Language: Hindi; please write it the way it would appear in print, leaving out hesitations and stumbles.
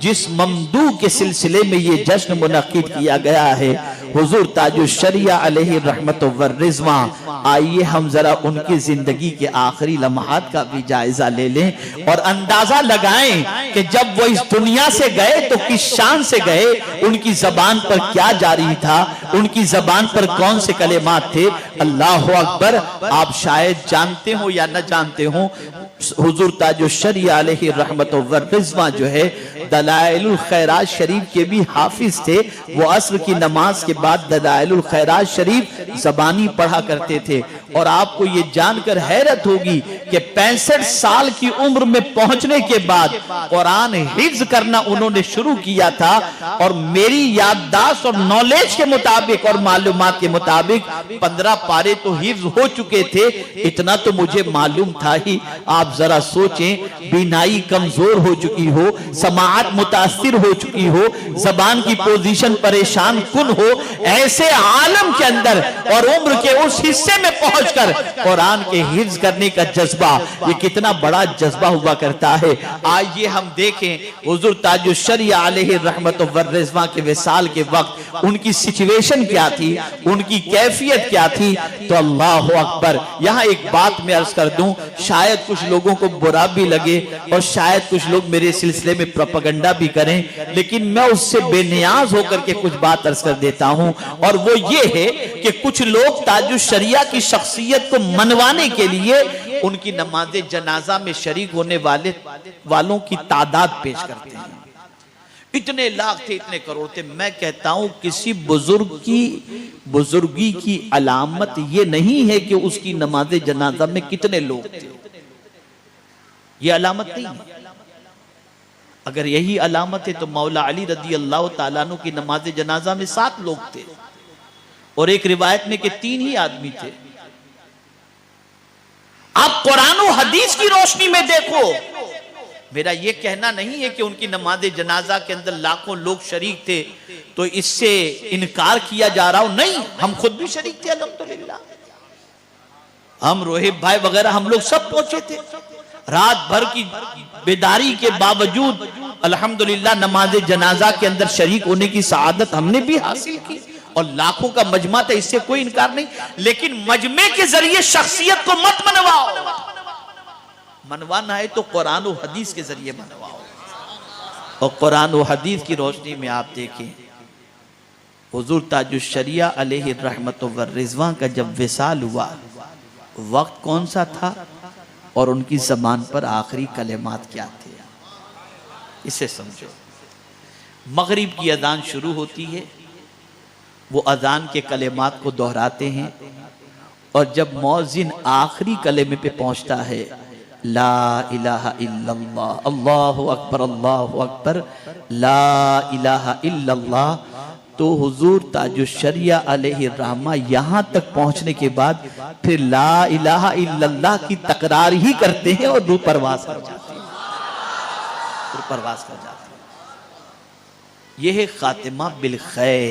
जिस ममदू के सिलसिले में ये जश्न मुनक्किद किया गया है, हुजूर ताजुश शरिया अलैहि रहमत व रिज़वा, आइए हम जरा उनकी जिंदगी के आखिरी लम्हात का भी जायजा ले लें और अंदाजा लगाएं कि जब वो इस दुनिया से गए तो किस शान से गए, उनकी जबान पर क्या जारी था, उनकी जबान पर कौन से कलेमात थे। अल्लाह अकबर। आप शायद जानते हो या न जानते हो, हुजूर ताजुश शरिया अलैहि रहमत व रिज़वा जो है दलाइलुल खैरात शरीफ के भी हाफिज थे। वो असर की नमाज के बाद दलाइलुल खैरात शरीफ ज़बानी पढ़ा करते थे। और आपको ये जानकर हैरत होगी कि 65 साल की उम्र में पहुंचने के बाद कुरान हिफ्ज करना उन्होंने शुरू किया था। और मेरी याददाश्त और नॉलेज के मुताबिक और मालूमात के मुताबिक 15 पारे तो हिफ्ज हो चुके थे, इतना तो मुझे मालूम था ही। आप जरा सोचें, बीनाई कमजोर हो चुकी हो, समाअत मुतासिर हो चुकी हो, जबान की पोजीशन परेशान कुन हो, ऐसे आलम के अंदर और उम्र के उस हिस्से में पहुंचकर कुरान के हिफ्ज करने का जज्बा, ये कितना बड़ा जज्बा हुआ करता है। आइए हम देखें हुजूर ताजुश शरिया अलैहि रहमत व रिज़वा के विसाल के वक्त उनकी सिचुएशन क्या थी, उनकी कैफियत क्या थी। तो अल्लाह अकबर। यहाँ एक बात मैं अर्ज कर दूं, शायद कुछ लोगों को बुरा भी लगे और शायद कुछ लोग मेरे सिलसिले में प्रोपेगेंडा भी करें, लेकिन मैं उससे बेनियाज होकर के कुछ बात अर्ज कर देता हूं। और वो ये है कि कुछ लोग ताजुश शरिया की शख्सियत को मनवाने के लिए उनकी नमाज जनाजा में शरीक होने वालों की तादाद पेश करते हैं। इतने लाख थे, इतने करोड़ थे। मैं कहता हूं किसी बुजुर्ग की बुजुर्गी की अलामत ये नहीं है कि उसकी नमाज जनाजा में कितने लोग थे, ये अलामत नहीं है। अगर यही अलामत है तो मौला अली रदी अल्लाह ताला अन्हु की नमाज जनाजा में 7 लोग थे और एक रिवायत में कि 3 ही आदमी थे। आप कुरान और हदीस की रोशनी में देखो। मेरा यह कहना नहीं है कि उनकी नमाज जनाजा के अंदर लाखों लोग शरीक थे तो इससे इनकार किया जा रहा हो, नहीं, हम खुद भी शरीक थे अल्हम्दुलिल्लाह। हम रोहित भाई वगैरह हम लोग सब पहुंचे थे। रात भर की बेदारी के बावजूद अल्हम्दुलिल्लाह नमाज जनाजा के अंदर शरीक होने की सआदत हमने भी हासिल की और लाखों का मजमा था, इससे कोई इनकार नहीं। लेकिन मजमे के जरिए शख्सियत को मत मनवाओ, मनवाना है तो कुरान और हदीस के जरिए मनवाओ। और कुरान और हदीस की रोशनी में आप देखें, हुजूर ताजुश शरिया अलैहि रहमत व रिज़वा का जब विसाल हुआ, वक्त कौन सा था और उनकी ज़बान पर आखिरी कलेमात क्या थे, इसे समझो। मगरिब की अजान शुरू होती है, वो अजान के कलेमात को दोहराते हैं और जब मौज़िन आखिरी कलेमे पे पहुंचता है, ला इलाहा इल्लल्लाह, अल्लाहु अकबर, ला इलाहा इल्लल्लाह, तो हुजूर ताजुश शरिया अलैहि रहमा यहां तक पहुंचने के बाद फिर ला इलाहा इल्लल्लाह की तकरार ही करते हैं और रूह परवास कर जाते हैं, रूह परवास कर जाते हैं। यह है खातिमा बिल खैर।